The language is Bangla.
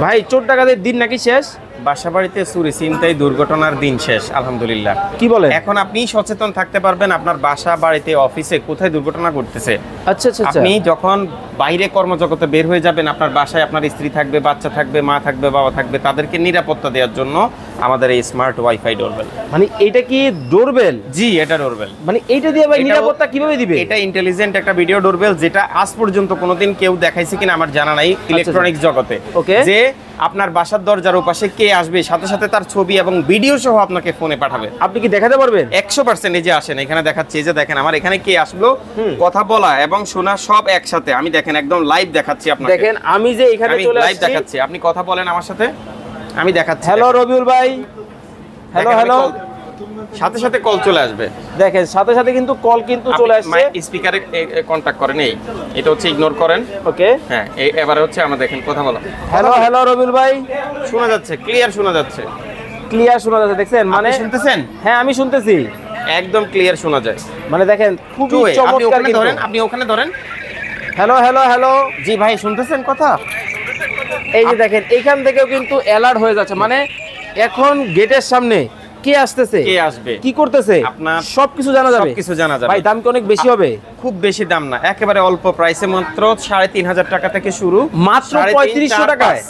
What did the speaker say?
ভাই চোর ডাকাতের দিন নাকি শেষ? বাসা বাড়িতে চুরি ছিনতাই দুর্ঘটনার দিন শেষ আলহামদুলিল্লাহ। কি বলেন? এখন আপনি সচেতন থাকতে পারবেন আপনার বাসা বাড়িতে অফিসে কোথায় দুর্ঘটনা ঘটতেছে। আচ্ছা আচ্ছা আচ্ছা। আপনি যখন বাইরে কর্মজগতে বের হয়ে যাবেন, আপনার বাসায় আপনার স্ত্রী থাকবে, বাচ্চা থাকবে, মা থাকবে, বাবা থাকবে, তাদেরকে নিরাপত্তা দেওয়ার জন্য আমাদের এই স্মার্ট ওয়াইফাই ডোরবেল। মানে এটা কি ডোরবেল? জি, এটা ডোরবেল। মানে এইটা দিয়ে ভাই নিরাপত্তা কিভাবে দিবে? এটা ইন্টেলিজেন্ট একটা ভিডিও ডোরবেল, যেটা আজ পর্যন্ত কোনোদিন কেউ দেখাইছে কিনা আমার জানা নাই ইলেকট্রনিক্স জগতে। ওকে। যে আপনার বাসার দরজার ওপাশে কে আসবে সাথে সাথে তার ছবি এবং ভিডিও সহ আপনাকে ফোনে পাঠাবে। আপনি কি দেখাতে পারবেন? 100% এই যে আসেন এখানে দেখাচ্ছি, এই যে দেখেন আমার এখানে কে আসলো, কথা বলা এবং শোনা সব একসাথে। আমি দেখেন একদম লাইভ দেখাচ্ছি আপনাকে। দেখেন আমি যে এখানে আমি চলে লাইভ আসছি, দেখাচ্ছি, আপনি কথা বলেন আমার সাথে, আমি দেখাচ্ছি। হ্যালো রবিউল ভাই, হ্যালো দেখেন, হ্যালো, সাথে সাথে কল চলে আসবে। দেখেন সাথে সাথে কিন্তু কল কিন্তু চলে আসছে। স্পিকারে কন্টাক্ট করেন, এই এটা হচ্ছে ইগনোর করেন। ওকে, হ্যাঁ, এবারে হচ্ছে আমরা দেখেন কথা বলা। হ্যালো হ্যালো রবিউল ভাই, শোনা যাচ্ছে, ক্লিয়ার শোনা যাচ্ছে। ক্লিয়ার শোনা যাচ্ছে, দেখছেন? মানে আপনি শুনতেছেন? হ্যাঁ আমি শুনতেছি, একদম ক্লিয়ার শোনা যায়। মানে দেখেন খুবই আপনি চমৎকার ওখানে কিন্তু। ধরেন, আপনি ওখানে ধরেন। হ্যালো হ্যালো হ্যালো, জি ভাই, শুনতেছেন কথা? এই যে দেখেন এখান থেকেও কিন্তু অ্যালার্ট হয়ে যাচ্ছে। মানে এখন গেটের সামনে কে আসতেছে, কে আসবে, কি করতেছে, আপনার সবকিছু জানা যাবে। সবকিছু জানা যাবে। ভাই দাম কি অনেক বেশি হবে? খুব বেশি দাম না, একেবারে অল্প প্রাইসে, মাত্র 3500 টাকা থেকে শুরু। মাত্র 3,500 3500 টাকায়?